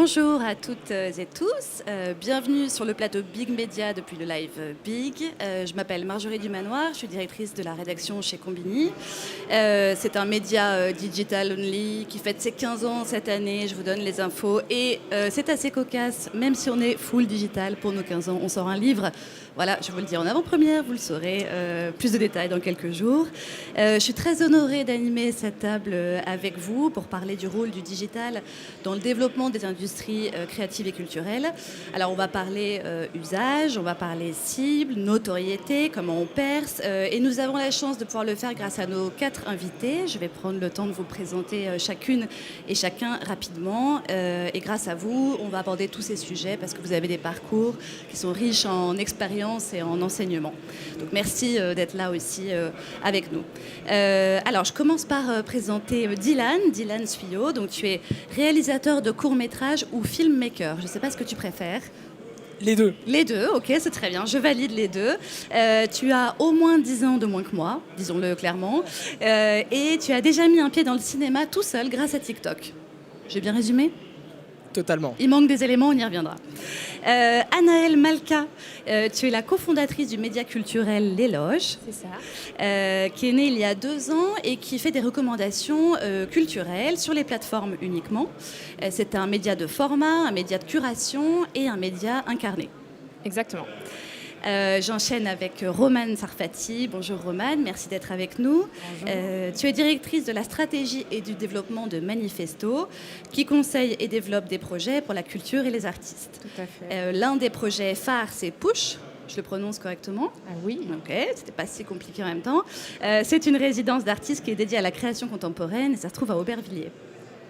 Bonjour à toutes et tous, bienvenue sur le plateau Big Media depuis le live Big. Je m'appelle Marjorie Dumanoir, je suis directrice de la rédaction chez Combini. C'est un média digital only qui fête ses 15 ans cette année, je vous donne les infos. Et c'est assez cocasse, même si on est full digital pour nos 15 ans, on sort un livre. Voilà, je vous le dis en avant-première, vous le saurez, plus de détails dans quelques jours. Je suis très honorée d'animer cette table avec vous pour parler du rôle du digital dans le développement des industries créatives et culturelles. Alors on va parler usage, on va parler cible, notoriété, comment on perce, et nous avons la chance de pouvoir le faire grâce à nos 4 invités. Je vais prendre le temps de vous présenter chacune et chacun rapidement, et grâce à vous, on va aborder tous ces sujets parce que vous avez des parcours qui sont riches en expérience et en enseignement. Donc merci d'être là aussi avec nous. Alors je commence par présenter Dylan Suillot. Donc tu es réalisateur de courts-métrages ou filmmaker. Je ne sais pas ce que tu préfères. Les deux. Les deux, ok, c'est très bien, je valide les deux. Tu as au moins 10 ans de moins que moi, disons-le clairement, et tu as déjà mis un pied dans le cinéma tout seul grâce à TikTok. J'ai bien résumé ? Totalement. Il manque des éléments, on y reviendra. Anaëlle Malka, tu es la cofondatrice du média culturel L'Éloge. C'est ça. Qui est née il y a 2 ans et qui fait des recommandations culturelles sur les plateformes uniquement. C'est un média de format, un média de curation et un média incarné. Exactement. J'enchaîne avec Romane Sarfati. Bonjour Romane, merci d'être avec nous. Tu es directrice de la stratégie et du développement de Manifesto, qui conseille et développe des projets pour la culture et les artistes. Tout à fait. L'un des projets phares, c'est Push. Je le prononce correctement? Ah oui. Ok, c'était pas si compliqué en même temps. C'est une résidence d'artistes qui est dédiée à la création contemporaine et ça se trouve à Aubervilliers.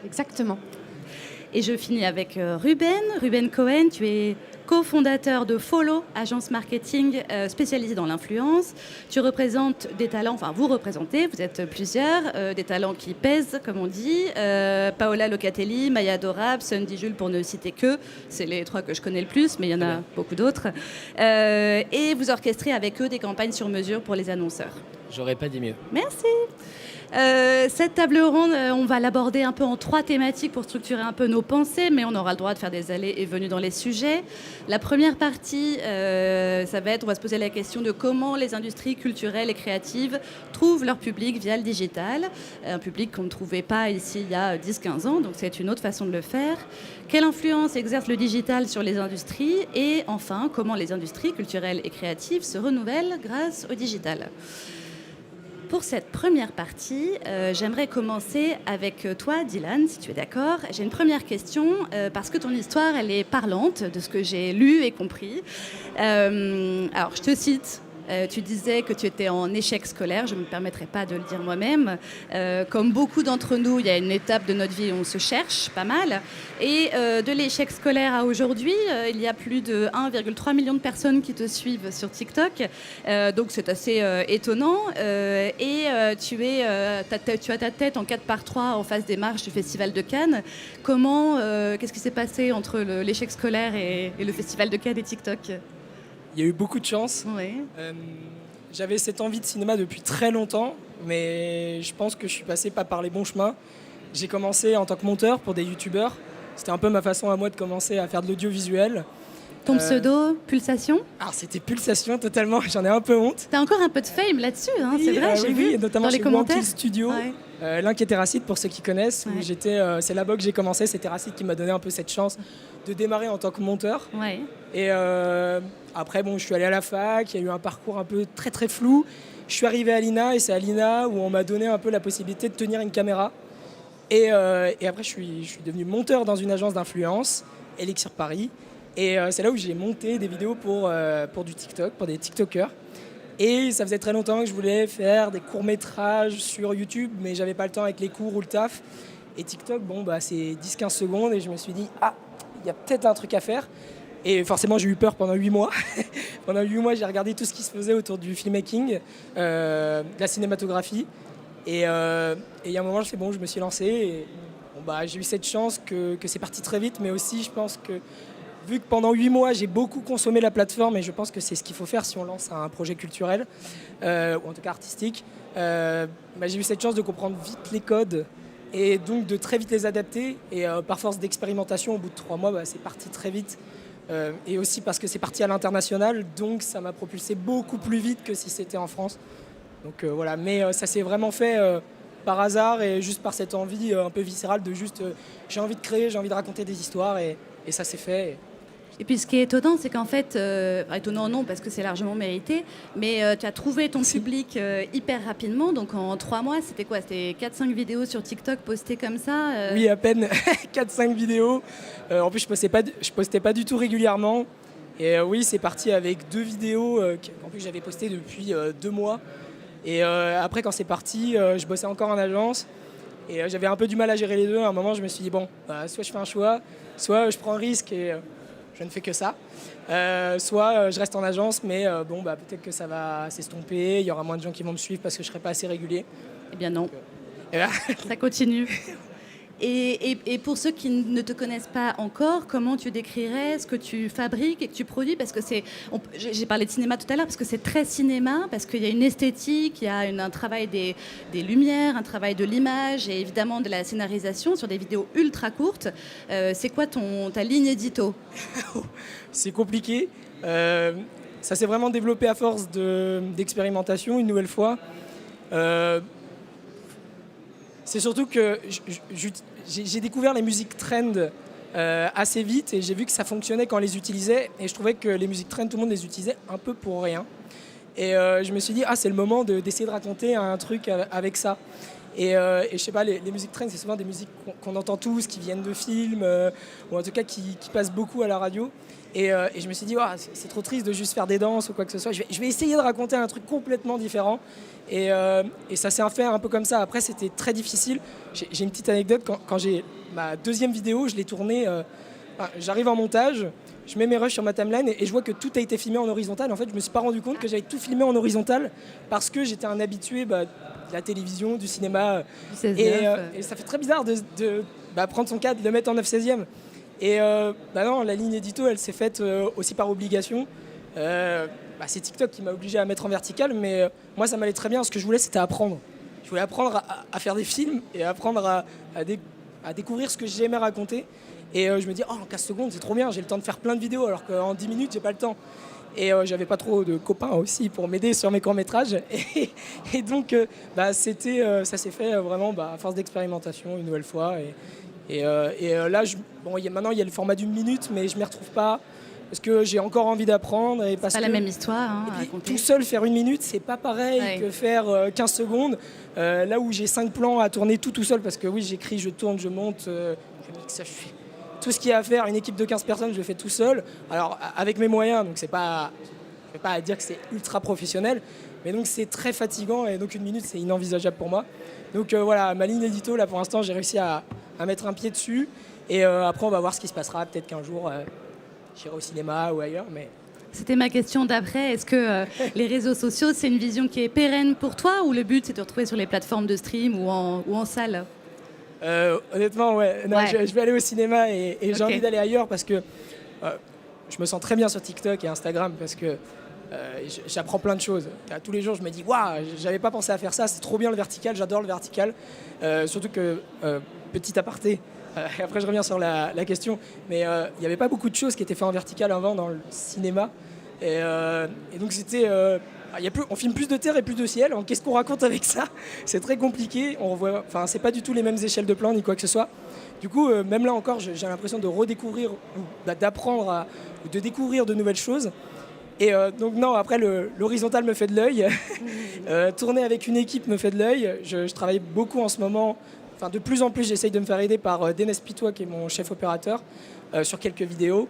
Exactement. Et je finis avec Ruben Cohen. Tu es cofondateur de Follow, agence marketing spécialisée dans l'influence. Tu représentes des talents, enfin vous représentez, vous êtes plusieurs, des talents qui pèsent, comme on dit. Paola Locatelli, Maya Dorab, Sundy Jules, pour ne citer que. C'est les 3 que je connais le plus, mais il y en a beaucoup d'autres. Et vous orchestrez avec eux des campagnes sur mesure pour les annonceurs. J'aurais pas dit mieux. Merci. Cette table ronde, on va l'aborder un peu en 3 thématiques pour structurer un peu nos pensées, mais on aura le droit de faire des allées et venues dans les sujets. La première partie, ça va être, on va se poser la question de comment les industries culturelles et créatives trouvent leur public via le digital. Un public qu'on ne trouvait pas ici il y a 10-15 ans, donc c'est une autre façon de le faire. Quelle influence exerce le digital sur les industries? Et enfin, comment les industries culturelles et créatives se renouvellent grâce au digital? Pour cette première partie, j'aimerais commencer avec toi, Dylan, si tu es d'accord. J'ai une première question, parce que ton histoire, elle est parlante de ce que j'ai lu et compris. Alors, je te cite. Tu disais que tu étais en échec scolaire, je ne me permettrai pas de le dire moi-même. Comme beaucoup d'entre nous, il y a une étape de notre vie où on se cherche pas mal. Et de l'échec scolaire à aujourd'hui, il y a plus de 1,3 million de personnes qui te suivent sur TikTok. Donc c'est assez étonnant. Tu as ta tête en 4x3 en face des marches du Festival de Cannes. Qu'est-ce qui s'est passé entre l'échec scolaire et le Festival de Cannes et TikTok ? Il y a eu beaucoup de chance. Oui. J'avais cette envie de cinéma depuis très longtemps, mais je pense que je suis passé pas par les bons chemins. J'ai commencé en tant que monteur pour des youtubeurs. C'était un peu ma façon à moi de commencer à faire de l'audiovisuel. Ton pseudo, Pulsation? Alors c'était Pulsation totalement, j'en ai un peu honte. T'as encore un peu de fame là-dessus, hein, Oui, c'est vrai, j'ai vu et notamment dans les chez commentaires. Wankill Studio, Ouais. l'Inquiétéracide pour ceux qui connaissent. Où Ouais. c'est là-bas que j'ai commencé, c'est Terracide qui m'a donné un peu cette chance de démarrer en tant que monteur. Ouais. Et après, je suis allé à la fac, il y a eu un parcours un peu très très flou. Je suis arrivé à l'INA et c'est à l'INA où on m'a donné un peu la possibilité de tenir une caméra. Et après, je suis devenu monteur dans une agence d'influence, Elixir Paris. Et c'est là où j'ai monté des vidéos pour du TikTok, pour des TikTokers. Et ça faisait très longtemps que je voulais faire des courts-métrages sur YouTube, mais j'avais pas le temps avec les cours ou le taf. Et TikTok, c'est 10-15 secondes et je me suis dit, il y a peut-être un truc à faire. Et forcément, j'ai eu peur pendant 8 mois. Pendant 8 mois, j'ai regardé tout ce qui se faisait autour du filmmaking, de la cinématographie. Et il y a un moment, je me suis lancé. Et, j'ai eu cette chance que c'est parti très vite, mais aussi, je pense que vu que pendant 8 mois, j'ai beaucoup consommé la plateforme, et je pense que c'est ce qu'il faut faire si on lance un projet culturel, ou en tout cas artistique, j'ai eu cette chance de comprendre vite les codes et donc de très vite les adapter. Et par force d'expérimentation, au bout de 3 mois, c'est parti très vite. Et aussi parce que c'est parti à l'international, donc ça m'a propulsé beaucoup plus vite que si c'était en France. Donc voilà, mais ça s'est vraiment fait par hasard et juste par cette envie un peu viscérale de juste j'ai envie de créer, j'ai envie de raconter des histoires et ça s'est fait. Et puis ce qui est étonnant, c'est qu'en fait, étonnant non, parce que c'est largement mérité, mais tu as trouvé ton public hyper rapidement. Donc en 3 mois, c'était quoi? C'était 4-5 vidéos sur TikTok postées comme ça Oui, à peine 4-5 vidéos. En plus, je postais pas du tout régulièrement. Et oui, c'est parti avec 2 vidéos qu'en plus j'avais postées depuis 2 mois. Et après, quand c'est parti, je bossais encore en agence. Et j'avais un peu du mal à gérer les deux. À un moment, je me suis dit, bon, soit je fais un choix, soit je prends un risque et je ne fais que ça. Soit je reste en agence, mais peut-être que ça va s'estomper, il y aura moins de gens qui vont me suivre parce que je ne serai pas assez régulier. Eh bien non, ça continue. Et pour ceux qui ne te connaissent pas encore, comment tu décrirais ce que tu fabriques et que tu produis? Parce que j'ai parlé de cinéma tout à l'heure, parce que c'est très cinéma, parce qu'il y a une esthétique, il y a un travail des lumières, un travail de l'image et évidemment de la scénarisation sur des vidéos ultra courtes. C'est quoi ta ligne édito? C'est compliqué. Ça s'est vraiment développé à force d'expérimentation, une nouvelle fois. C'est surtout que j'ai découvert les musiques trend assez vite et j'ai vu que ça fonctionnait quand on les utilisait. Et je trouvais que les musiques trend, tout le monde les utilisait un peu pour rien. Et je me suis dit, c'est le moment d'essayer de raconter un truc avec ça. Et je sais pas, les musiques trend, c'est souvent des musiques qu'on entend tous, qui viennent de films, ou en tout cas qui passent beaucoup à la radio. Et je me suis dit, c'est trop triste de juste faire des danses ou quoi que ce soit. Je vais essayer de raconter un truc complètement différent. Et ça s'est fait un peu comme ça. Après, c'était très difficile. J'ai une petite anecdote. Quand j'ai ma 2e vidéo, je l'ai tournée. J'arrive en montage, je mets mes rushs sur ma timeline et je vois que tout a été filmé en horizontal. En fait, je me suis pas rendu compte que j'avais tout filmé en horizontal parce que j'étais un habitué de la télévision, du cinéma. Et ça fait très bizarre de prendre son cadre, de le mettre en 9/16e. Et non, la ligne édito, elle s'est faite aussi par obligation. C'est TikTok qui m'a obligé à mettre en vertical, mais moi, ça m'allait très bien. Ce que je voulais, c'était apprendre. Je voulais apprendre à faire des films et apprendre à découvrir ce que j'aimais raconter. Et je me dis, en 15 secondes, c'est trop bien, j'ai le temps de faire plein de vidéos, alors qu'en 10 minutes, j'ai pas le temps. Et j'avais pas trop de copains aussi pour m'aider sur mes courts-métrages. Et donc, ça s'est fait vraiment à force d'expérimentation, une nouvelle fois. Et là, maintenant, il y a le format d'1 minute, mais je m'y retrouve pas. Parce que j'ai encore envie d'apprendre. C'est pas la même histoire à raconter. Tout seul, faire 1 minute, c'est pas pareil que faire 15 secondes. Là où j'ai 5 plans à tourner tout seul, parce que oui, j'écris, je tourne, je monte, je mixe, je fais tout ce qu'il y a à faire. Une équipe de 15 personnes, je le fais tout seul. Alors, avec mes moyens, donc je vais pas dire que c'est ultra professionnel, mais donc c'est très fatigant et donc 1 minute, c'est inenvisageable pour moi. Donc voilà, ma ligne édito, là pour l'instant, j'ai réussi à mettre un pied dessus. Et après, on va voir ce qui se passera. Peut-être qu'un jour, j'irai au cinéma ou ailleurs. Mais c'était ma question d'après. Est-ce que les réseaux sociaux, c'est une vision qui est pérenne pour toi ou le but, c'est de te retrouver sur les plateformes de stream ou en salle? Honnêtement, ouais. Non, je vais aller au cinéma et j'ai envie d'aller ailleurs parce que je me sens très bien sur TikTok et Instagram parce que j'apprends plein de choses. Tous les jours, je me dis, waouh, j'avais pas pensé à faire ça, c'est trop bien le vertical, j'adore le vertical. Surtout que, petit aparté, et après je reviens sur la question, mais il n'y avait pas beaucoup de choses qui étaient faites en vertical avant dans le cinéma. Et donc c'était... on filme plus de terre et plus de ciel. Qu'est-ce qu'on raconte avec ça? C'est très compliqué. C'est pas du tout les mêmes échelles de plan ni quoi que ce soit. Du coup, même là encore, j'ai l'impression de redécouvrir, d'apprendre ou de découvrir de nouvelles choses. Et donc non, après l'horizontal me fait de l'œil. Tourner avec une équipe me fait de l'œil. Je travaille beaucoup en ce moment. De plus en plus, j'essaye de me faire aider par Dénès Pitois, qui est mon chef opérateur, sur quelques vidéos,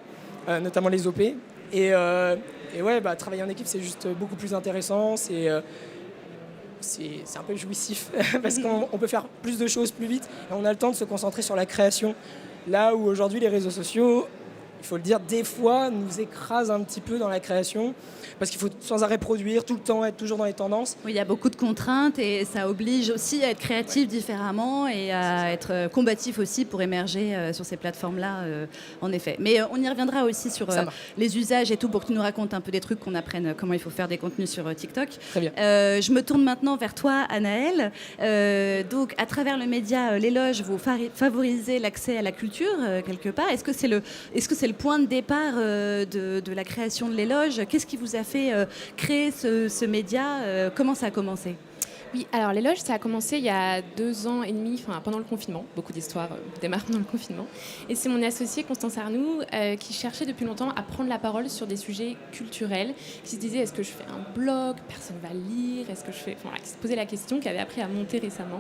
notamment les OP. Et ouais, travailler en équipe, c'est juste beaucoup plus intéressant. C'est un peu jouissif parce qu'on peut faire plus de choses plus vite et on a le temps de se concentrer sur la création. Là où aujourd'hui, les réseaux sociaux, il faut le dire, des fois nous écrase un petit peu dans la création parce qu'il faut sans arrêt produire, tout le temps être toujours dans les tendances. Oui, il y a beaucoup de contraintes et ça oblige aussi à être créatif différemment et à être combatif aussi pour émerger sur ces plateformes-là, en effet. Mais on y reviendra aussi sur les usages et tout pour que tu nous racontes un peu des trucs, qu'on apprenne comment il faut faire des contenus sur TikTok. Très bien. Je me tourne maintenant vers toi, Anaëlle. Donc, à travers le média L'Éloge, vous favorisez l'accès à la culture, quelque part. Est-ce que c'est le point de départ de la création de L'Éloge? Qu'est-ce qui vous a fait créer ce média? Comment ça a commencé? Oui, alors l'Éloge, ça a commencé il y a 2 ans et demi, pendant le confinement. Beaucoup d'histoires démarrent pendant le confinement. Et c'est mon associé Constance Arnoux qui cherchait depuis longtemps à prendre la parole sur des sujets culturels, qui se disait est-ce que je fais un blog, personne ne va lire, est-ce que je fais... qui se posait la question, qui avait appris à monter récemment.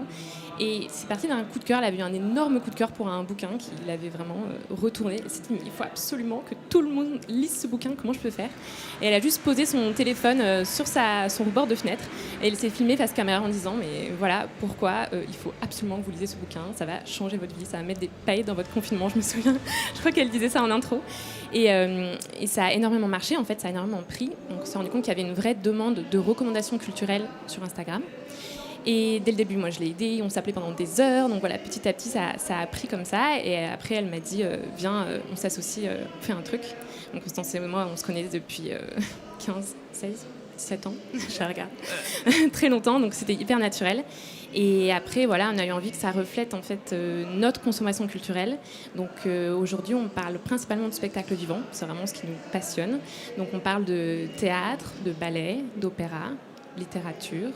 Et c'est parti d'un coup de cœur, elle avait eu un énorme coup de cœur pour un bouquin qu'il avait vraiment retourné. Elle s'est dit il faut absolument que tout le monde lise ce bouquin, comment je peux faire? Et elle a juste posé son téléphone sur son bord de fenêtre et elle s'est filmée face caméra en disant mais voilà pourquoi il faut absolument que vous lisez ce bouquin, ça va changer votre vie, ça va mettre des paillettes dans votre confinement, je me souviens, je crois qu'elle disait ça en intro et ça a énormément marché, en fait ça a énormément pris, on s'est rendu compte qu'il y avait une vraie demande de recommandations culturelles sur Instagram et dès le début moi je l'ai aidée, on s'appelait pendant des heures, donc voilà petit à petit ça a pris comme ça et après elle m'a dit viens on s'associe, on fait un truc, donc Constance et moi on se connaît depuis 15, 16 7 ans, je regarde, très longtemps, donc c'était hyper naturel. Et après, voilà, on a eu envie que ça reflète en fait notre consommation culturelle. Donc aujourd'hui, on parle principalement de spectacle vivant, c'est vraiment ce qui nous passionne. Donc on parle de théâtre, de ballet, d'opéra, littérature,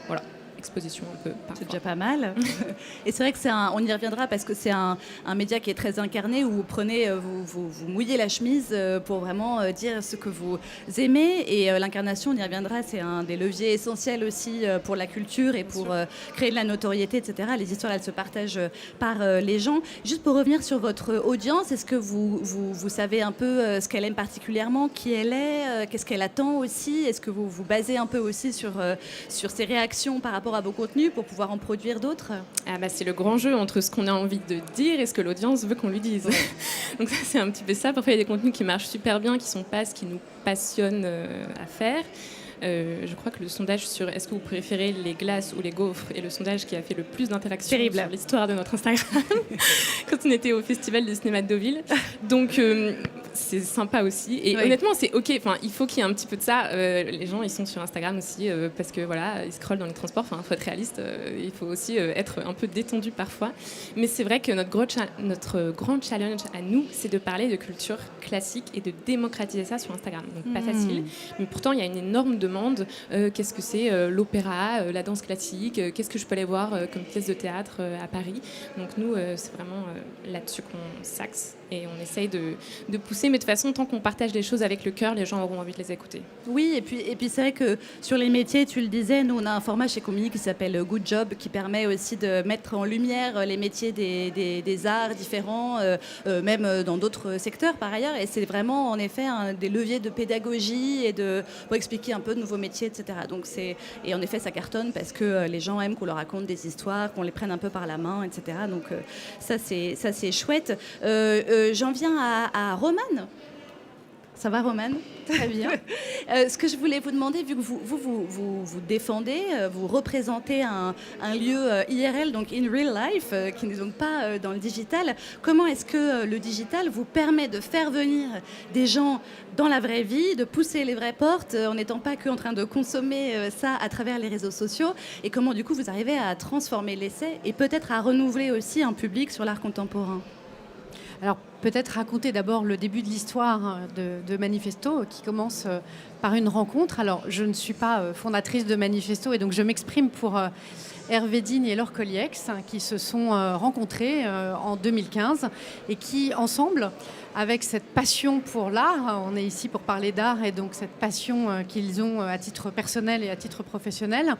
voilà. Exposition un peu parfois. C'est déjà pas mal. Et c'est vrai que on y reviendra parce que c'est un média qui est très incarné où vous prenez, vous mouillez la chemise pour vraiment dire ce que vous aimez et l'incarnation, on y reviendra, c'est un des leviers essentiels aussi pour la culture et pour créer de la notoriété, etc. Les histoires, elles se partagent par les gens. Juste pour revenir sur votre audience, est-ce que vous savez un peu ce qu'elle aime particulièrement, qui elle est, qu'est-ce qu'elle attend aussi? Est-ce que vous vous basez un peu aussi sur ses réactions par rapport à vos contenus pour pouvoir en produire d'autres? C'est le grand jeu entre ce qu'on a envie de dire et ce que l'audience veut qu'on lui dise. Donc ça, c'est un petit peu ça. Parfois, il y a des contenus qui marchent super bien, qui sont pas ce qui nous passionne à faire. Je crois que le sondage sur est-ce que vous préférez les glaces ou les gaufres est le sondage qui a fait le plus d'interactions sur l'histoire de notre Instagram quand on était au festival de cinéma de Deauville. Donc c'est sympa aussi. Et honnêtement, c'est OK. Il faut qu'il y ait un petit peu de ça. Les gens, ils sont sur Instagram aussi parce que voilà, ils scrollent dans les transports. Faut être réaliste. Il faut aussi être un peu détendu parfois. Mais c'est vrai que notre grand challenge à nous, c'est de parler de culture classique et de démocratiser ça sur Instagram. Donc pas facile. Mais pourtant, il y a une énorme demande. Qu'est-ce que c'est l'opéra, la danse classique? Qu'est-ce que je peux aller voir comme pièce de théâtre à Paris? Donc nous, c'est vraiment là-dessus qu'on s'axe. Et on essaye de pousser, mais de toute façon, tant qu'on partage les choses avec le cœur, les gens auront envie de les écouter. Oui, et puis c'est vrai que sur les métiers, tu le disais, nous on a un format chez Comini qui s'appelle Good Job, qui permet aussi de mettre en lumière les métiers des arts différents, même dans d'autres secteurs par ailleurs. Et c'est vraiment en effet des leviers de pédagogie et pour expliquer un peu de nouveaux métiers, etc. Donc et en effet, ça cartonne parce que les gens aiment qu'on leur raconte des histoires, qu'on les prenne un peu par la main, etc. Donc ça c'est chouette. J'en viens à Romane. Ça va, Romane? Très bien. Ce que je voulais vous demander, vu que vous défendez, vous représentez un lieu IRL, donc in real life, qui n'est donc pas dans le digital, comment est-ce que le digital vous permet de faire venir des gens dans la vraie vie, de pousser les vraies portes, en n'étant pas qu'en train de consommer ça à travers les réseaux sociaux, et comment du coup vous arrivez à transformer l'essai et peut-être à renouveler aussi un public sur l'art contemporain? Alors peut-être raconter d'abord le début de l'histoire de Manifesto qui commence par une rencontre. Alors je ne suis pas fondatrice de Manifesto et donc je m'exprime pour Hervé Digne et Laure Colliex qui se sont rencontrés en 2015 et qui ensemble, avec cette passion pour l'art, on est ici pour parler d'art et donc cette passion qu'ils ont à titre personnel et à titre professionnel,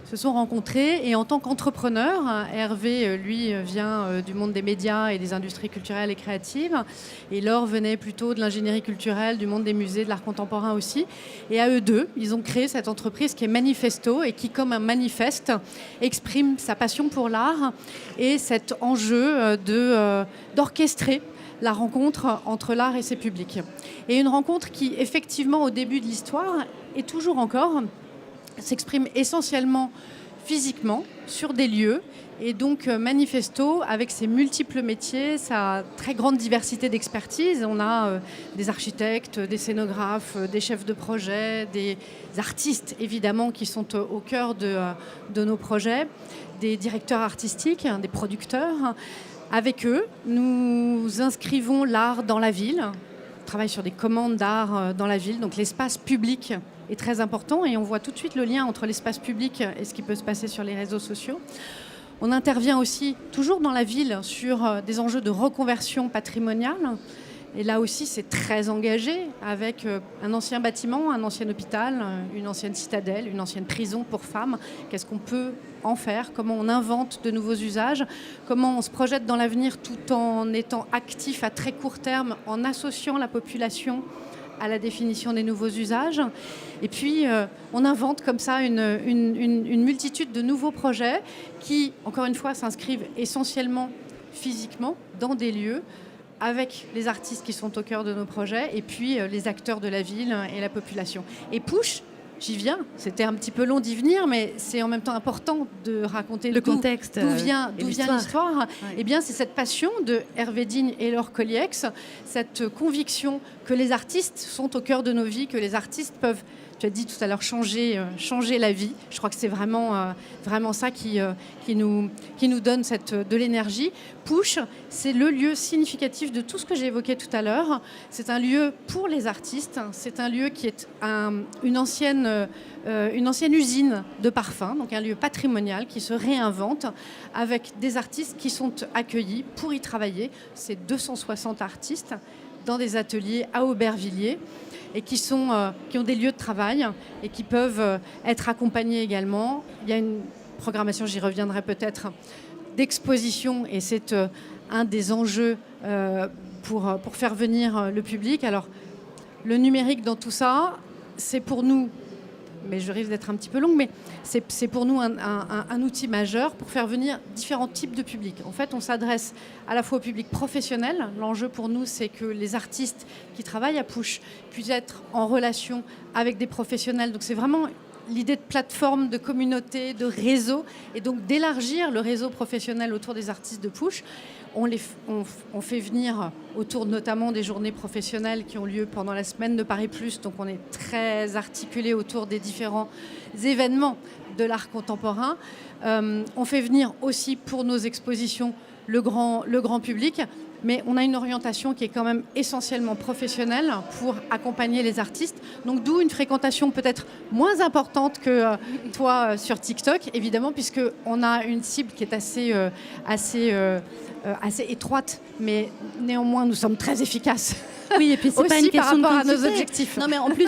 se sont rencontrés et en tant qu'entrepreneur, Hervé, lui, vient du monde des médias et des industries culturelles et créatives et Laure venait plutôt de l'ingénierie culturelle, du monde des musées, de l'art contemporain aussi. Et à eux deux, ils ont créé cette entreprise qui est Manifesto et qui, comme un manifeste, exprime sa passion pour l'art et cet enjeu d'orchestrer la rencontre entre l'art et ses publics. Et une rencontre qui, effectivement, au début de l'histoire, et toujours encore, s'exprime essentiellement physiquement sur des lieux. Et donc Manifesto, avec ses multiples métiers, sa très grande diversité d'expertise, on a des architectes, des scénographes, des chefs de projet, des artistes évidemment qui sont au cœur de nos projets, des directeurs artistiques, des producteurs. Avec eux, nous inscrivons l'art dans la ville. On travaille sur des commandes d'art dans la ville, donc l'espace public est très important et on voit tout de suite le lien entre l'espace public et ce qui peut se passer sur les réseaux sociaux. On intervient aussi, toujours dans la ville, sur des enjeux de reconversion patrimoniale. Et là aussi, c'est très engagé avec un ancien bâtiment, un ancien hôpital, une ancienne citadelle, une ancienne prison pour femmes. Qu'est-ce qu'on peut en faire? Comment on invente de nouveaux usages? Comment on se projette dans l'avenir tout en étant actif à très court terme, en associant la population à la définition des nouveaux usages. Et puis, on invente comme ça une multitude de nouveaux projets qui, encore une fois, s'inscrivent essentiellement physiquement dans des lieux avec les artistes qui sont au cœur de nos projets et puis les acteurs de la ville et la population. Et Push, j'y viens, c'était un petit peu long d'y venir, mais c'est en même temps important de raconter le contexte, d'où vient l'histoire. Ouais. Eh bien, c'est cette passion de Hervé Digne et Laure Coliex, cette conviction que les artistes sont au cœur de nos vies, que les artistes peuvent, tu as dit tout à l'heure, changer la vie. Je crois que c'est vraiment ça qui nous donne de l'énergie. Push, c'est le lieu significatif de tout ce que j'ai évoqué tout à l'heure. C'est un lieu pour les artistes. C'est un lieu qui est une ancienne usine de parfums, donc un lieu patrimonial qui se réinvente avec des artistes qui sont accueillis pour y travailler. C'est 260 artistes dans des ateliers à Aubervilliers et qui ont des lieux de travail et qui peuvent être accompagnés également. Il y a une programmation, j'y reviendrai peut-être, d'exposition et c'est un des enjeux pour faire venir le public. Alors, le numérique dans tout ça, c'est pour nous, mais je risque d'être un petit peu longue, mais c'est pour nous un outil majeur pour faire venir différents types de publics. En fait, on s'adresse à la fois au public professionnel. L'enjeu pour nous, c'est que les artistes qui travaillent à Push puissent être en relation avec des professionnels. Donc c'est vraiment l'idée de plateforme, de communauté, de réseau, et donc d'élargir le réseau professionnel autour des artistes de Push. On fait venir autour notamment des journées professionnelles qui ont lieu pendant la semaine de Paris Plus, donc on est très articulé autour des différents événements de l'art contemporain. On fait venir aussi pour nos expositions le grand public, mais on a une orientation qui est quand même essentiellement professionnelle pour accompagner les artistes. Donc d'où une fréquentation peut-être moins importante que toi sur TikTok, évidemment, puisqu'on a une cible qui est assez étroite, mais néanmoins nous sommes très efficaces. Oui, et puis c'est aussi pas une question par rapport de à quantité. nos objectifs. Non, mais en plus,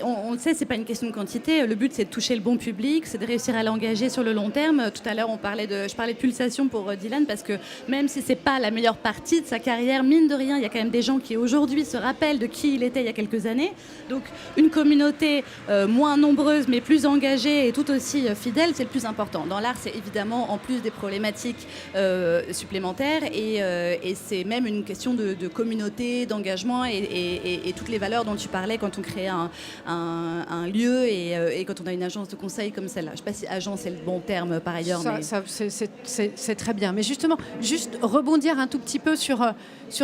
on le sait, c'est pas une question de quantité. Le but, c'est de toucher le bon public, c'est de réussir à l'engager sur le long terme. Tout à l'heure, je parlais de pulsation pour Dylan, parce que même si c'est pas la meilleure partie de sa carrière, mine de rien, il y a quand même des gens qui aujourd'hui se rappellent de qui il était il y a quelques années. Donc, une communauté moins nombreuse, mais plus engagée et tout aussi fidèle, c'est le plus important. Dans l'art, c'est évidemment en plus des problématiques supplémentaires, et c'est même une question de communauté, d'engagement. Et toutes les valeurs dont tu parlais quand on crée un lieu et quand on a une agence de conseil comme celle-là. Je ne sais pas si agence est le bon terme par ailleurs. C'est très bien. Mais justement, juste rebondir un tout petit peu sur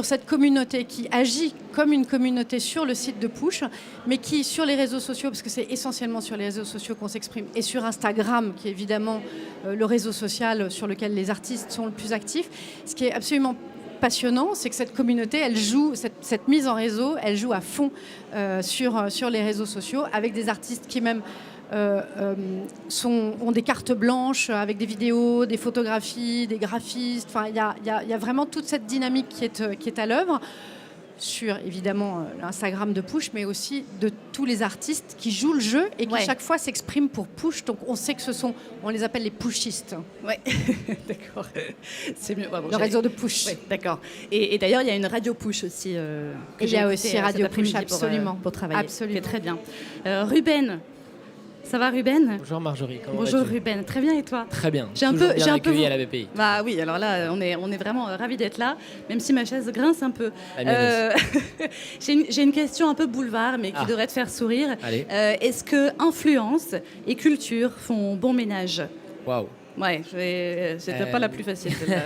cette communauté qui agit comme une communauté sur le site de Push, mais qui, sur les réseaux sociaux, parce que c'est essentiellement sur les réseaux sociaux qu'on s'exprime, et sur Instagram, qui est évidemment le réseau social sur lequel les artistes sont le plus actifs, ce qui est absolument passionnant, c'est que cette communauté, elle joue, cette mise en réseau, elle joue à fond sur les réseaux sociaux, avec des artistes qui même ont des cartes blanches avec des vidéos, des photographies, des graphistes. Enfin, il y a vraiment toute cette dynamique qui est à l'œuvre sur, évidemment, l'Instagram de Push, mais aussi de tous les artistes qui jouent le jeu et qui, chaque fois, s'expriment pour Push. Donc, on sait que on les appelle les pushistes. Oui, d'accord. C'est mieux. Ouais, bon, le réseau de Push. Ouais, d'accord. Et d'ailleurs, il y a une radio Push aussi. Il y a aussi Radio Push, absolument. Pour travailler. Absolument. C'est très bien. Ruben, Ça va Ruben? Bonjour Marjorie, comment Bonjour vas-tu? Ruben, très bien et toi? Très bien, J'ai un toujours peu- bien j'ai un accueilli peu- à la BPI. Bah oui, alors là, on est vraiment ravis d'être là, même si ma chaise grince un peu. La mienne J'ai une question un peu boulevard, mais qui Ah. devrait te faire sourire. Allez, Est-ce que influence et culture font bon ménage? waouh. Ouais, c'était pas la plus facile. celle-là.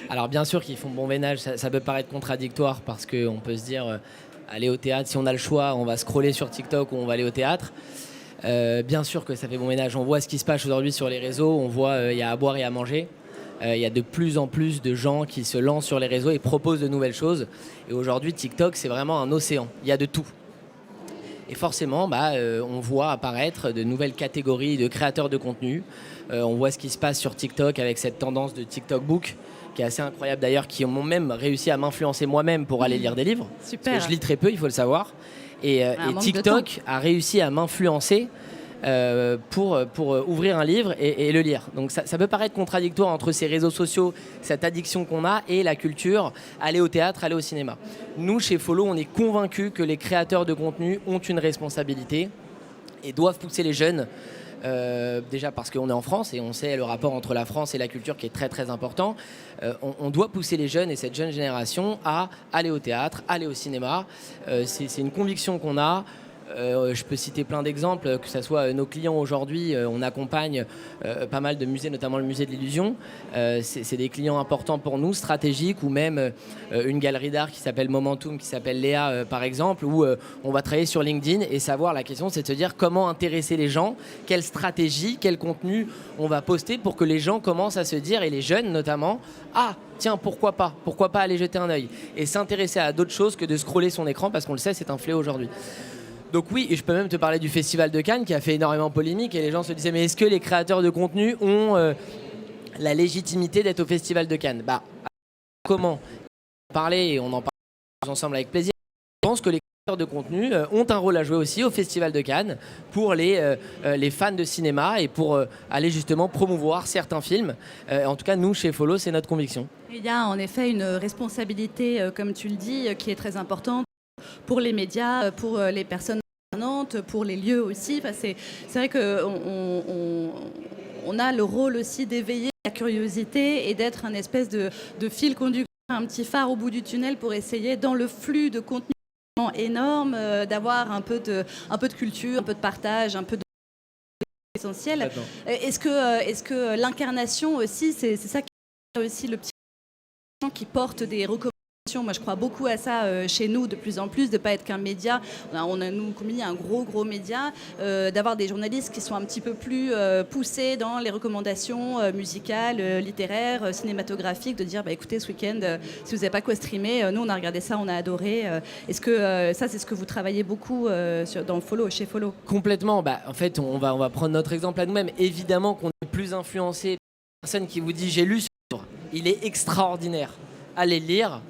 Alors bien sûr qu'ils font bon ménage, ça peut paraître contradictoire parce qu'on peut se dire, aller au théâtre, si on a le choix, on va scroller sur TikTok ou on va aller au théâtre. Bien sûr que ça fait bon ménage, on voit ce qui se passe aujourd'hui sur les réseaux, on voit il y a à boire et à manger. Il y a de plus en plus de gens qui se lancent sur les réseaux et proposent de nouvelles choses. Et aujourd'hui, TikTok, c'est vraiment un océan, il y a de tout. Et forcément, on voit apparaître de nouvelles catégories de créateurs de contenu. On voit ce qui se passe sur TikTok avec cette tendance de TikTok Book, qui est assez incroyable d'ailleurs, qui m'ont même réussi à m'influencer moi-même pour aller lire des livres. Super. Parce que je lis très peu, il faut le savoir. Et manque de TikTok a réussi à m'influencer pour ouvrir un livre et le lire. Donc ça peut paraître contradictoire entre ces réseaux sociaux, cette addiction qu'on a, et la culture, aller au théâtre, aller au cinéma. Nous, chez Follow, on est convaincus que les créateurs de contenu ont une responsabilité et doivent pousser les jeunes. Déjà parce qu'on est en France et on sait le rapport entre la France et la culture qui est très très important. On doit pousser les jeunes et cette jeune génération à aller au théâtre, aller au cinéma. C'est une conviction qu'on a. Je peux citer plein d'exemples, que ce soit nos clients aujourd'hui, on accompagne pas mal de musées, notamment le musée de l'Illusion. C'est des clients importants pour nous, stratégiques, ou même une galerie d'art qui s'appelle Momentum, qui s'appelle Léa par exemple, où on va travailler sur LinkedIn et savoir, la question c'est de se dire comment intéresser les gens, quelle stratégie, quel contenu on va poster pour que les gens commencent à se dire, et les jeunes notamment, ah tiens, pourquoi pas aller jeter un œil et s'intéresser à d'autres choses que de scroller son écran, parce qu'on le sait, c'est un fléau aujourd'hui. Donc oui, et je peux même te parler du Festival de Cannes qui a fait énormément polémique et les gens se disaient, mais est-ce que les créateurs de contenu ont la légitimité d'être au Festival de Cannes? Comment parler, et on en parle ensemble avec plaisir. Je pense que les créateurs de contenu ont un rôle à jouer aussi au Festival de Cannes pour les fans de cinéma et pour aller justement promouvoir certains films. En tout cas, nous, chez Follow, c'est notre conviction. Il y a en effet une responsabilité, comme tu le dis, qui est très importante pour les médias, pour les personnes intervenantes, pour les lieux aussi. Enfin, c'est vrai qu'on a le rôle aussi d'éveiller la curiosité et d'être un espèce de fil conducteur, un petit phare au bout du tunnel pour essayer, dans le flux de contenu énorme, d'avoir un peu de culture, un peu de partage, un peu de essentiel. Est-ce que l'incarnation aussi, c'est ça qui est aussi le petit qui porte des recommandations? Moi, je crois beaucoup à ça chez nous de plus en plus, de ne pas être qu'un média. On a nous combiné un gros média, d'avoir des journalistes qui sont un petit peu plus poussés dans les recommandations musicales, littéraires, cinématographiques, de dire écoutez, ce week-end, si vous n'avez pas quoi streamer, nous on a regardé ça, on a adoré. Est-ce que ça, c'est ce que vous travaillez beaucoup dans Follow, chez Follow? Complètement. En fait, on va prendre notre exemple à nous-mêmes. Évidemment qu'on est plus influencé par une personne qui vous dit j'ai lu ce livre, il est extraordinaire, allez le lire,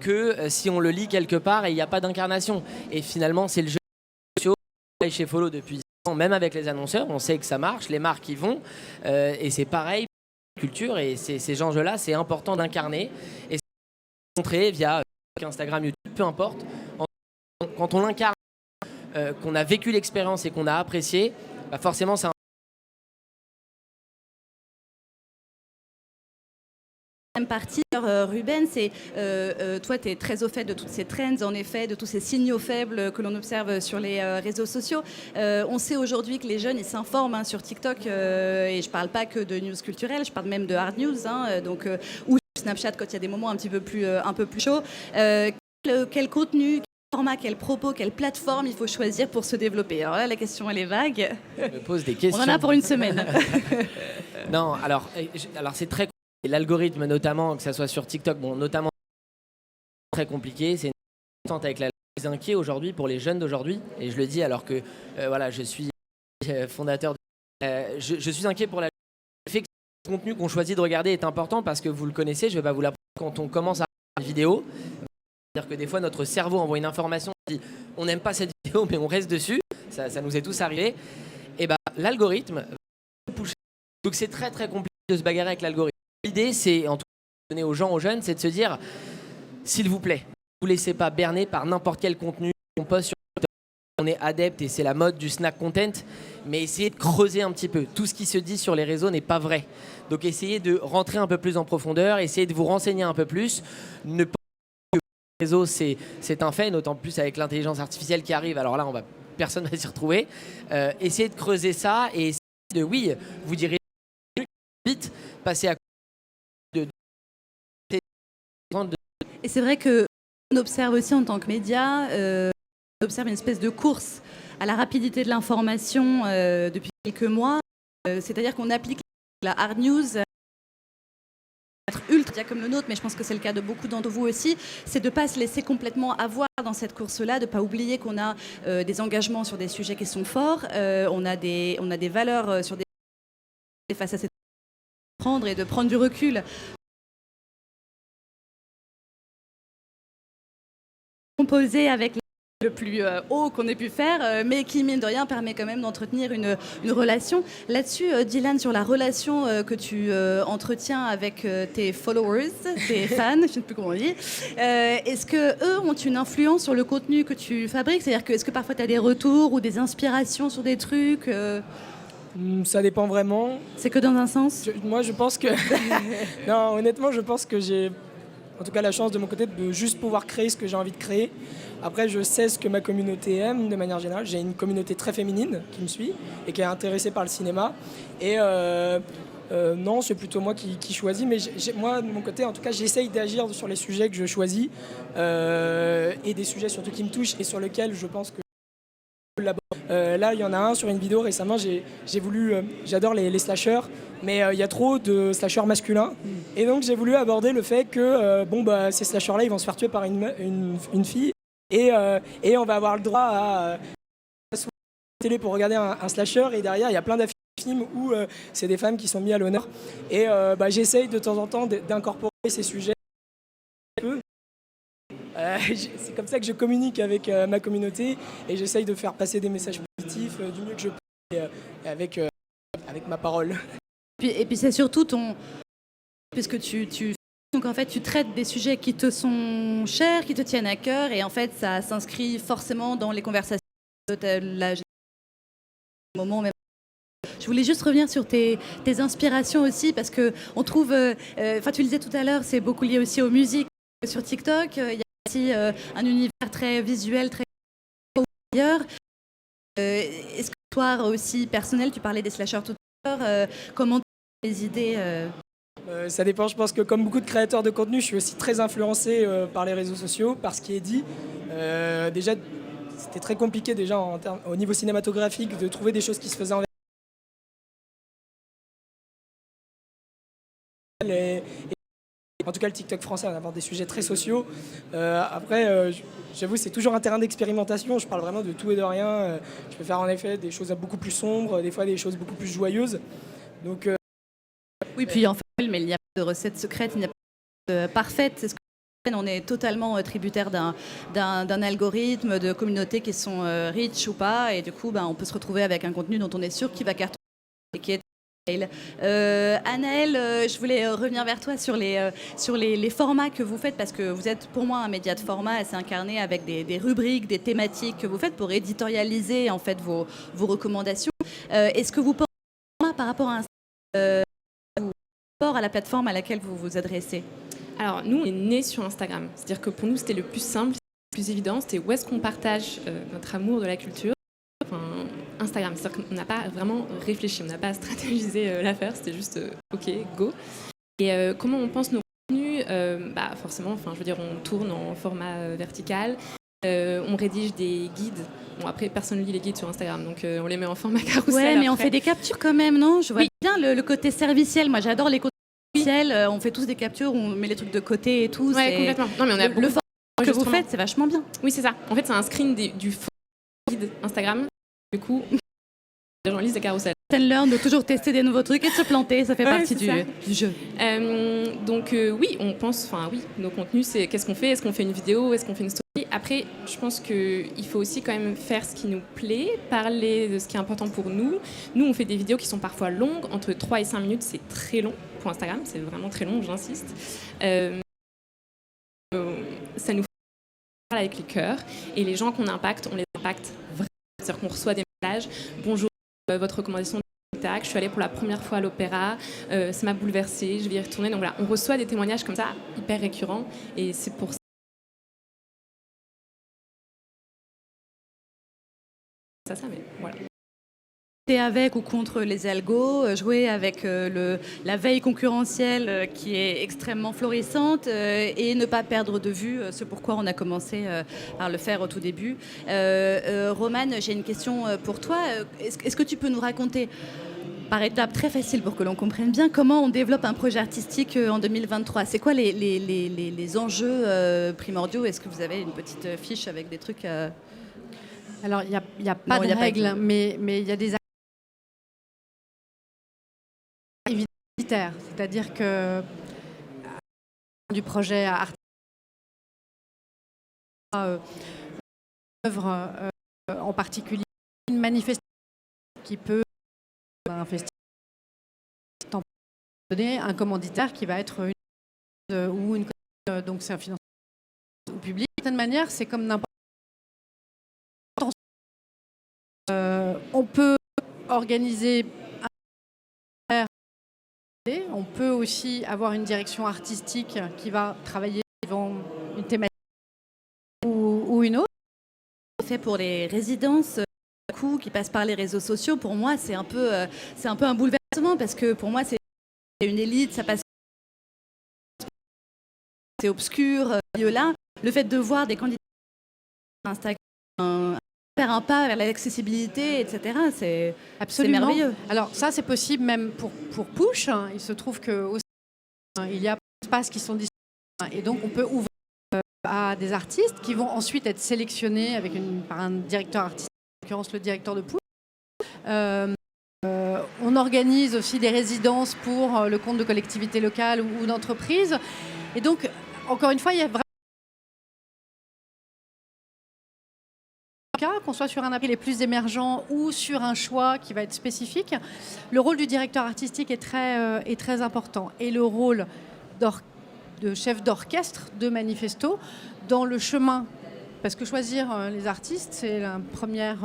que si on le lit quelque part et il n'y a pas d'incarnation. Et finalement, c'est le jeu social chez Follow depuis 10 ans, même avec les annonceurs, on sait que ça marche, les marques y vont, et c'est pareil pour la culture, et ces enjeux-là, c'est important d'incarner, et c'est montrer via Instagram, YouTube, peu importe, quand on l'incarne, qu'on a vécu l'expérience et qu'on a apprécié, forcément, c'est un partie, Ruben, c'est toi, tu es très au fait de toutes ces trends, en effet, de tous ces signaux faibles que l'on observe sur les réseaux sociaux. On sait aujourd'hui que les jeunes, ils s'informent sur TikTok, et je parle pas que de news culturelles, je parle même de hard news, donc, ou Snapchat quand il y a des moments un peu plus chauds. Quel contenu, quel format, quel propos, quelle plateforme il faut choisir pour se développer? Alors là, la question, elle est vague. Je me pose des questions. On en a pour une semaine. Non, alors c'est très compliqué. L'algorithme, notamment, que ça soit sur TikTok, notamment très compliqué. C'est une attente avec la plus inquiet aujourd'hui pour les jeunes d'aujourd'hui. Et je le dis alors que je suis fondateur. Je suis inquiet pour le fait que le contenu qu'on choisit de regarder est important parce que vous le connaissez. Je ne vais pas vous l'apprendre quand on commence à regarder une vidéo. C'est-à-dire que des fois, notre cerveau envoie une information, on dit on n'aime pas cette vidéo, mais on reste dessus. Ça nous est tous arrivé. Et l'algorithme va nous pousser. Donc c'est très très compliqué de se bagarrer avec l'algorithme. L'idée, c'est, en tout cas, donner aux gens, aux jeunes, c'est de se dire, s'il vous plaît, ne vous laissez pas berner par n'importe quel contenu qu'on poste sur on est adepte et c'est la mode du snack content, mais essayez de creuser un petit peu. Tout ce qui se dit sur les réseaux n'est pas vrai. Donc essayez de rentrer un peu plus en profondeur, essayez de vous renseigner un peu plus. Ne pas que les réseaux, c'est un fait, d'autant plus avec l'intelligence artificielle qui arrive. Alors là, personne ne va s'y retrouver. Essayez de creuser ça et essayez de, oui, vous direz vite, passer à côté de... Et c'est vrai qu'on observe aussi en tant que média, on observe une espèce de course à la rapidité de l'information depuis quelques mois. C'est-à-dire qu'on applique la hard news être ultra comme le nôtre, mais je pense que c'est le cas de beaucoup d'entre vous aussi, c'est de ne pas se laisser complètement avoir dans cette course-là, de ne pas oublier qu'on a des engagements sur des sujets qui sont forts, on a des valeurs sur des face à cette prendre et de prendre du recul. Composer avec le plus haut qu'on ait pu faire, mais qui, mine de rien, permet quand même d'entretenir une relation. Là-dessus, Dylan, sur la relation que tu entretiens avec tes followers, tes fans, je ne sais plus comment on dit, est-ce qu'eux ont une influence sur le contenu que tu fabriques? C'est-à-dire que est-ce que parfois tu as des retours ou des inspirations sur des trucs Ça dépend vraiment. C'est que dans un sens? Moi, je pense que... non, honnêtement, je pense que j'ai... En tout cas, la chance de mon côté de juste pouvoir créer ce que j'ai envie de créer. Après, je sais ce que ma communauté aime de manière générale. J'ai une communauté très féminine qui me suit et qui est intéressée par le cinéma. Et non, c'est plutôt moi qui choisis. Mais moi, de mon côté, en tout cas, j'essaye d'agir sur les sujets que je choisis et des sujets surtout qui me touchent et sur lesquels je pense que là, il y en a un sur une vidéo récemment, j'adore les slashers, mais il y a trop de slashers masculins. Et donc, j'ai voulu aborder le fait que ces slashers-là, ils vont se faire tuer par une fille. Et on va avoir le droit à la télé pour regarder un slasher. Et derrière, il y a plein d'affiches où c'est des femmes qui sont mises à l'honneur. Et j'essaye de temps en temps d'incorporer ces sujets. C'est comme ça que je communique avec ma communauté et j'essaye de faire passer des messages positifs du mieux que je peux avec ma parole. Et puis c'est surtout puisque donc en fait tu traites des sujets qui te sont chers, qui te tiennent à cœur et en fait ça s'inscrit forcément dans les conversations de moment même. Je voulais juste revenir sur tes inspirations aussi parce que on trouve, tu le disais tout à l'heure, c'est beaucoup lié aussi aux musiques sur TikTok. Il y a aussi un univers très visuel, très ailleurs. Est-ce que toi aussi personnel, tu parlais des slashers tout à l'heure, comment les idées Ça dépend, je pense que comme beaucoup de créateurs de contenu, je suis aussi très influencé par les réseaux sociaux, par ce qui est dit. Déjà, c'était très compliqué déjà au niveau cinématographique de trouver des choses qui se faisaient en en tout cas le TikTok français, on avoir des sujets très sociaux. Après, j'avoue, c'est toujours un terrain d'expérimentation. Je parle vraiment de tout et de rien. Je peux faire en effet des choses beaucoup plus sombres, des fois des choses beaucoup plus joyeuses. Donc, oui, puis en fait, mais il n'y a pas de recette secrète, il n'y a pas de parfaite. C'est ce que on est totalement tributaire d'un algorithme, de communautés qui sont riches ou pas. Et du coup, on peut se retrouver avec un contenu dont on est sûr qu'il va cartonner et qui est Anaëlle, je voulais revenir vers toi sur les formats que vous faites parce que vous êtes pour moi un média de format assez incarné avec des rubriques, des thématiques que vous faites pour éditorialiser en fait vos recommandations. Est-ce que vous pensez par rapport à à la plateforme à laquelle vous vous adressez? Alors nous, on est nés sur Instagram. C'est-à-dire que pour nous, c'était le plus simple, le plus évident. C'était où est-ce qu'on partage notre amour de la culture. Instagram, c'est-à-dire qu'on n'a pas vraiment réfléchi, on n'a pas stratégisé l'affaire, c'était juste OK, go. Et comment on pense nos contenus forcément, je veux dire, on tourne en format vertical, on rédige des guides. Bon, après, personne ne lit les guides sur Instagram, donc on les met en format carousel. Ouais, mais après. on fait des captures quand même, non? Je vois bien le côté serviciel. Moi, j'adore les côtés serviciels. On fait tous des captures, on met les trucs de côté et tout. Ouais, complètement. Non, mais on a le format que vous faites, c'est vachement bien. Oui, c'est ça. En fait, c'est un screen du guide Instagram. Du coup, les gens lisent des carousels. Learn de toujours tester des nouveaux trucs et de se planter, ça fait partie du jeu. Donc oui, on pense, nos contenus, c'est qu'est-ce qu'on fait? Est-ce qu'on fait une vidéo? Est-ce qu'on fait une story? Après, je pense qu'il faut aussi quand même faire ce qui nous plaît, parler de ce qui est important pour nous. Nous, on fait des vidéos qui sont parfois longues, entre 3 et 5 minutes, c'est très long pour Instagram, c'est vraiment très long, j'insiste. Ça nous fait parler avec les cœurs et les gens qu'on impacte, on les impacte. impact vrai. C'est-à-dire qu'on reçoit des messages, bonjour, votre recommandation de spectacle, je suis allée pour la première fois à l'opéra, ça m'a bouleversée, je vais y retourner. Donc voilà, on reçoit des témoignages comme ça, hyper récurrents, et c'est pour ça, mais voilà. Avec ou contre les algos, jouer avec la veille concurrentielle qui est extrêmement florissante et ne pas perdre de vue ce pourquoi on a commencé par le faire au tout début. Romane, j'ai une question pour toi. Est-ce que tu peux nous raconter par étapes très faciles pour que l'on comprenne bien comment on développe un projet artistique en 2023? C'est quoi les enjeux primordiaux? Est-ce que vous avez une petite fiche avec des trucs Alors, il n'y a pas de règles, mais il y a des c'est-à-dire que du projet artistique, œuvre en particulier, une manifestation qui peut un festival donner un commanditaire qui va être ou une donc c'est un financement au public. De certaine manière, c'est comme n'importe on peut organiser on peut aussi avoir une direction artistique qui va travailler devant une thématique ou une autre. Fait pour les résidences qui passent par les réseaux sociaux, pour moi c'est un peu un bouleversement parce que pour moi c'est une élite, ça passe, c'est obscur, là. Le fait de voir des candidats Instagram faire un pas vers l'accessibilité, etc. C'est merveilleux. Alors ça, c'est possible même pour Push. Il se trouve qu'il y a des espaces qui sont disponibles et donc on peut ouvrir à des artistes qui vont ensuite être sélectionnés par un directeur artistique, en l'occurrence le directeur de Push. On organise aussi des résidences pour le compte de collectivités locales ou d'entreprises. Et donc, encore une fois, il y a vraiment qu'on soit sur un appel les plus émergents ou sur un choix qui va être spécifique, le rôle du directeur artistique est très important. Et le rôle de chef d'orchestre de Manifesto dans le chemin, parce que choisir les artistes, c'est la première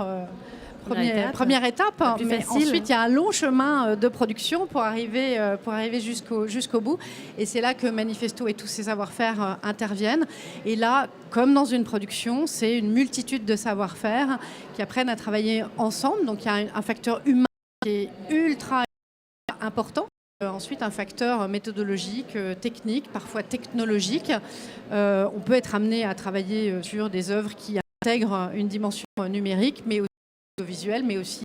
étape, mais ensuite il y a un long chemin de production pour arriver jusqu'au bout, et c'est là que Manifesto et tous ses savoir-faire interviennent. Et là, comme dans une production, c'est une multitude de savoir-faire qui apprennent à travailler ensemble, donc il y a un facteur humain qui est ultra important. Ensuite, un facteur méthodologique, technique, parfois technologique. On peut être amené à travailler sur des œuvres qui intègrent une dimension numérique, mais aussi visuel, mais aussi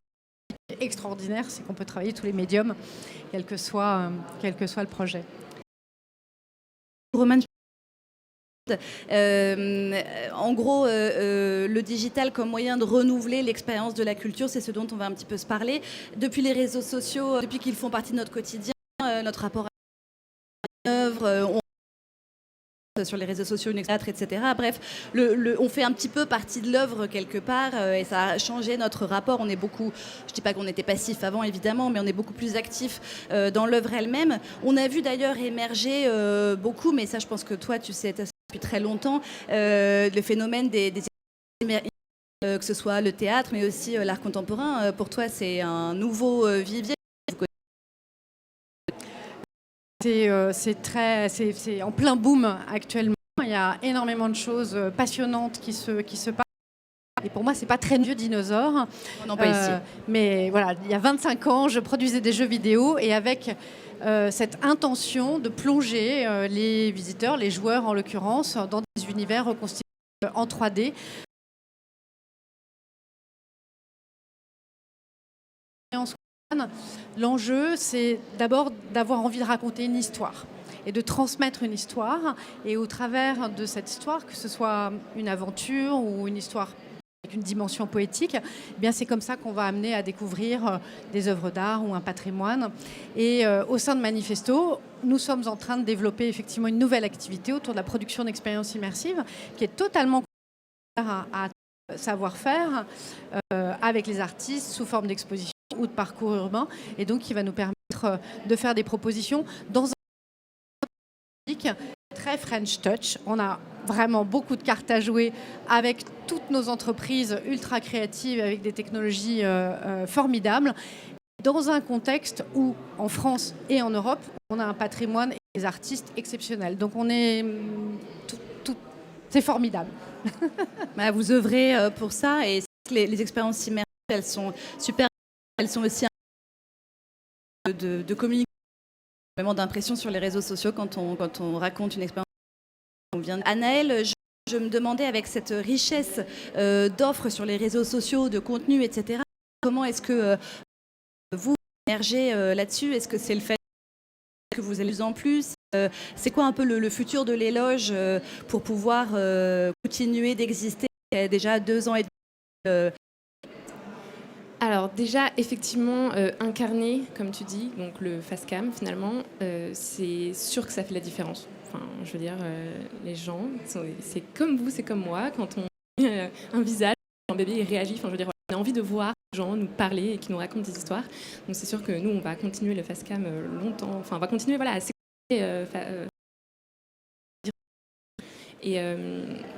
extraordinaire, c'est qu'on peut travailler tous les médiums, quel que soit le projet. Romane, en gros, le digital comme moyen de renouveler l'expérience de la culture, c'est ce dont on va un petit peu se parler. Depuis les réseaux sociaux, depuis qu'ils font partie de notre quotidien, notre rapport à l'œuvre, sur les réseaux sociaux, etc. Bref, on fait un petit peu partie de l'œuvre quelque part et ça a changé notre rapport. On est beaucoup, je ne dis pas qu'on était passif avant évidemment, mais on est beaucoup plus actif dans l'œuvre elle-même. On a vu d'ailleurs émerger beaucoup, mais ça je pense que toi tu sais depuis très longtemps, le phénomène des que ce soit le théâtre, mais aussi l'art contemporain. Pour toi, c'est un nouveau vivier. C'est en plein boom actuellement. Il y a énormément de choses passionnantes qui se passent. Et pour moi, c'est pas très vieux dinosaure. Non, pas ici. Mais voilà, il y a 25 ans, je produisais des jeux vidéo et avec cette intention de plonger les visiteurs, les joueurs en l'occurrence, dans des univers reconstitués en 3D. L'enjeu, c'est d'abord d'avoir envie de raconter une histoire et de transmettre une histoire. Et au travers de cette histoire, que ce soit une aventure ou une histoire avec une dimension poétique, eh bien c'est comme ça qu'on va amener à découvrir des œuvres d'art ou un patrimoine. Et au sein de Manifesto, nous sommes en train de développer effectivement une nouvelle activité autour de la production d'expériences immersives qui est totalement à savoir-faire avec les artistes sous forme d'exposition ou de parcours urbain, et donc qui va nous permettre de faire des propositions dans un public très French Touch. On a vraiment beaucoup de cartes à jouer avec toutes nos entreprises ultra créatives, avec des technologies formidables, dans un contexte où, en France et en Europe, on a un patrimoine et des artistes exceptionnels. Donc on est... c'est formidable. Vous œuvrez pour ça, et les expériences immersives, elles sont super, elles sont aussi de communication, vraiment d'impression sur les réseaux sociaux quand on raconte une expérience. Anaëlle, je me demandais, avec cette richesse d'offres sur les réseaux sociaux, de contenu, etc., comment est-ce que vous émergez là-dessus? Est-ce que c'est le fait que vous allez en plus? C'est quoi un peu le futur de l'éloge pour pouvoir continuer d'exister déjà 2 ans et demi? Alors déjà, effectivement, incarner, comme tu dis, donc le face cam, finalement, c'est sûr que ça fait la différence. Enfin, je veux dire, les gens, c'est comme vous, c'est comme moi, quand on a un visage, un bébé, il réagit. Enfin, je veux dire, on a envie de voir les gens nous parler et qui nous racontent des histoires. Donc c'est sûr que nous, on va continuer le face cam longtemps. Enfin, on va continuer, voilà, à s'écouter. Et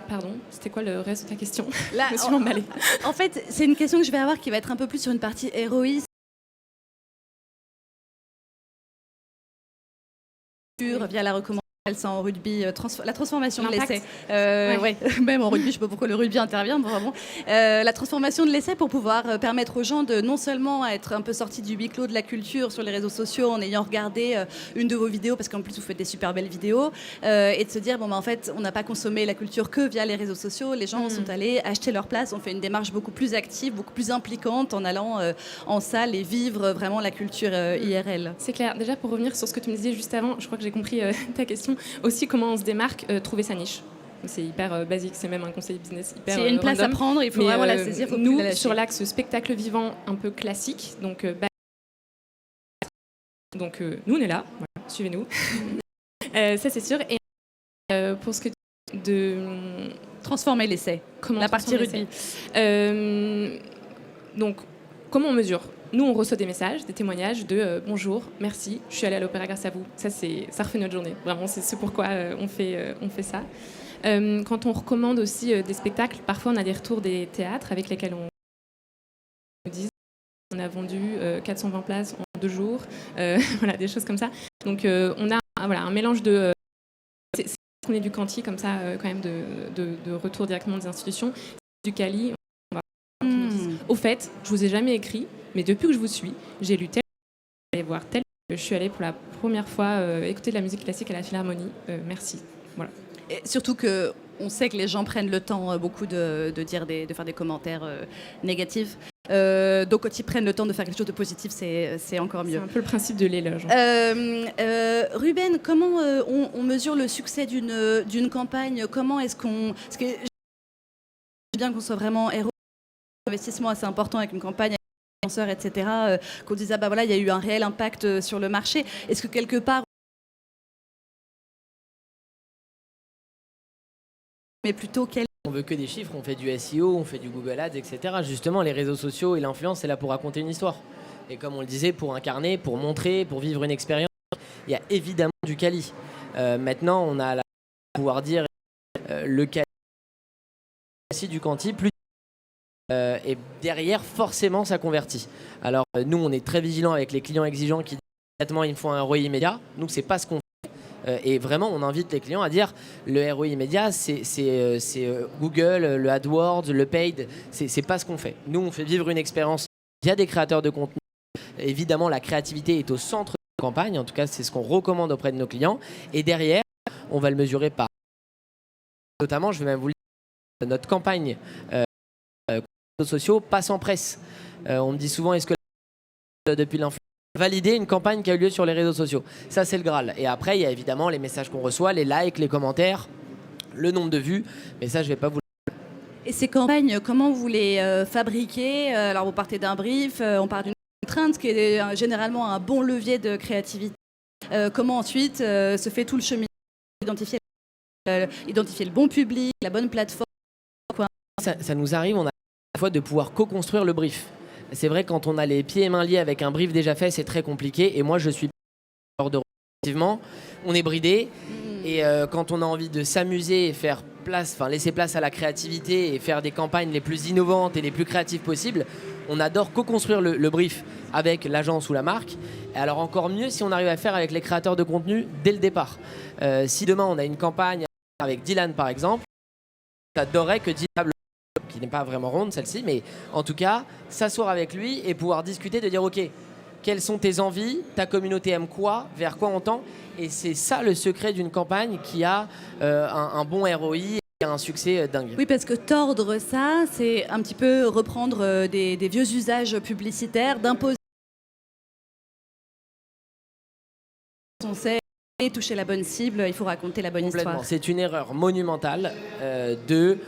pardon, c'était quoi le reste de ta question? Là, je me suis emballée. En fait, c'est une question que je vais avoir qui va être un peu plus sur une partie héroïsme. Via la recommandation en rugby, la transformation de l'essai. Ouais. Même en rugby, je ne sais pas pourquoi le rugby intervient, vraiment. La transformation de l'essai pour pouvoir permettre aux gens de non seulement être un peu sortis du huis clos de la culture sur les réseaux sociaux en ayant regardé une de vos vidéos, parce qu'en plus vous faites des super belles vidéos, et de se dire, en fait, on n'a pas consommé la culture que via les réseaux sociaux, les gens sont allés acheter leur place, on fait une démarche beaucoup plus active, beaucoup plus impliquante en allant en salle et vivre vraiment la culture IRL. C'est clair. Déjà, pour revenir sur ce que tu me disais juste avant, je crois que j'ai compris ta question. Aussi, comment on se démarque, trouver sa niche. C'est hyper basique, c'est même un conseil business hyper S'il y a une place random. À prendre, il faut vraiment la saisir. Nous, sur l'axe spectacle vivant un peu classique, donc nous on est là, voilà, suivez-nous. Ça c'est sûr. Et pour ce que de transformer l'essai, la partie rugby. Donc, comment on mesure? Nous, on reçoit des messages, des témoignages de bonjour, merci, je suis allée à l'opéra grâce à vous. Ça refait notre journée. Vraiment, c'est ce pourquoi on fait ça. Quand on recommande aussi des spectacles, parfois on a des retours des théâtres avec lesquels on nous dit on a vendu 420 places en 2 jours, voilà, des choses comme ça. Donc on a un mélange de... on est du Quanti, comme ça, quand même, de retour directement des institutions. Du Cali, on va... Au fait, je vous ai jamais écrit, mais depuis que je vous suis, j'ai lu tel, je suis allée voir tel, je suis allée pour la première fois écouter de la musique classique à la Philharmonie. Merci. Voilà. Et surtout qu'on sait que les gens prennent le temps beaucoup de faire des commentaires négatifs. Donc quand ils prennent le temps de faire quelque chose de positif, c'est encore mieux. C'est un peu le principe de l'éloge. Ruben, comment on mesure le succès d'une campagne? Comment est-ce qu'on... Parce que c'est bien qu'on soit vraiment héros. Investissement assez important avec une campagne, etc., qu'on dise il y a eu un réel impact sur le marché. Est-ce que quelque part, mais plutôt on veut que des chiffres, on fait du SEO, on fait du Google Ads, etc. Justement, les réseaux sociaux et l'influence, c'est là pour raconter une histoire. Et comme on le disait, pour incarner, pour montrer, pour vivre une expérience, il y a évidemment du quali. Maintenant, on a la pouvoir dire le quali du quanti, plus et derrière, forcément, ça convertit. Alors, nous, on est très vigilants avec les clients exigeants qui disent immédiatement, il me faut un ROI immédiat. Nous, c'est pas ce qu'on fait. Et vraiment, on invite les clients à dire le ROI immédiat, c'est Google, le AdWords, le paid. C'est pas ce qu'on fait. Nous, on fait vivre une expérience via des créateurs de contenu. Évidemment, la créativité est au centre de la campagne. En tout cas, c'est ce qu'on recommande auprès de nos clients. Et derrière, on va le mesurer par... Notamment, je vais même vous le dire, notre campagne sociaux passe en presse. On me dit souvent, est-ce que depuis l'influence, valider une campagne qui a eu lieu sur les réseaux sociaux? Ça, c'est le Graal. Et après, il y a évidemment les messages qu'on reçoit, les likes, les commentaires, le nombre de vues. Mais ça, je ne vais pas vous... Et ces campagnes, comment vous les fabriquez? Alors, vous partez d'un brief, on part d'une contrainte, ce qui est généralement un bon levier de créativité. Comment ensuite se fait tout le cheminement, identifier le bon public, la bonne plateforme? Ça nous arrive, on a à la fois de pouvoir co-construire le brief. C'est vrai, quand on a les pieds et mains liés avec un brief déjà fait, c'est très compliqué. Et moi, je suis hors de relativement. On est bridé. Et quand on a envie de s'amuser et faire place, enfin laisser place à la créativité et faire des campagnes les plus innovantes et les plus créatives possibles, on adore co-construire le brief avec l'agence ou la marque. Et alors encore mieux si on arrive à faire avec les créateurs de contenu dès le départ. Si demain on a une campagne avec Dylan par exemple, j'adorerais que Dylan, qui n'est pas vraiment ronde celle-ci, mais en tout cas s'asseoir avec lui et pouvoir discuter, de dire ok, quelles sont tes envies, ta communauté aime quoi, vers quoi on tend. Et c'est ça le secret d'une campagne qui a un bon ROI et un succès dingue. Oui, parce que tordre ça, c'est un petit peu reprendre des vieux usages publicitaires, d'imposer on sait toucher la bonne cible, il faut raconter la bonne histoire. C'est une erreur monumentale de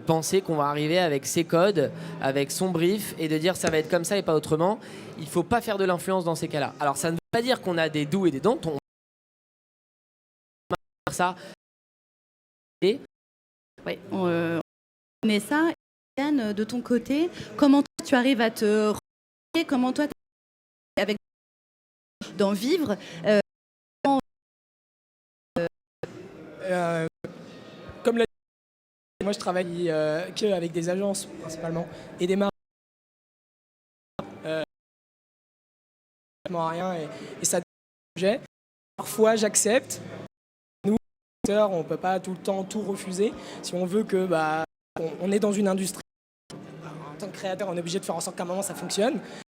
penser qu'on va arriver avec ses codes, avec son brief et de dire ça va être comme ça et pas autrement. Il ne faut pas faire de l'influence dans ces cas-là. Alors ça ne veut pas dire qu'on a des doux et des don'ts. On va faire ça. Et oui, on connaît ça. Yann, de ton côté, comment toi, tu arrives à te replier, comment toi avec d'en vivre Comme l'a dit, moi je travaille qu'avec des agences principalement et des marques. Rien et ça sujet. Parfois j'accepte. Nous, on ne peut pas tout le temps tout refuser. Si on veut que on est dans une industrie, en tant que créateur, on est obligé de faire en sorte qu'à un moment ça fonctionne.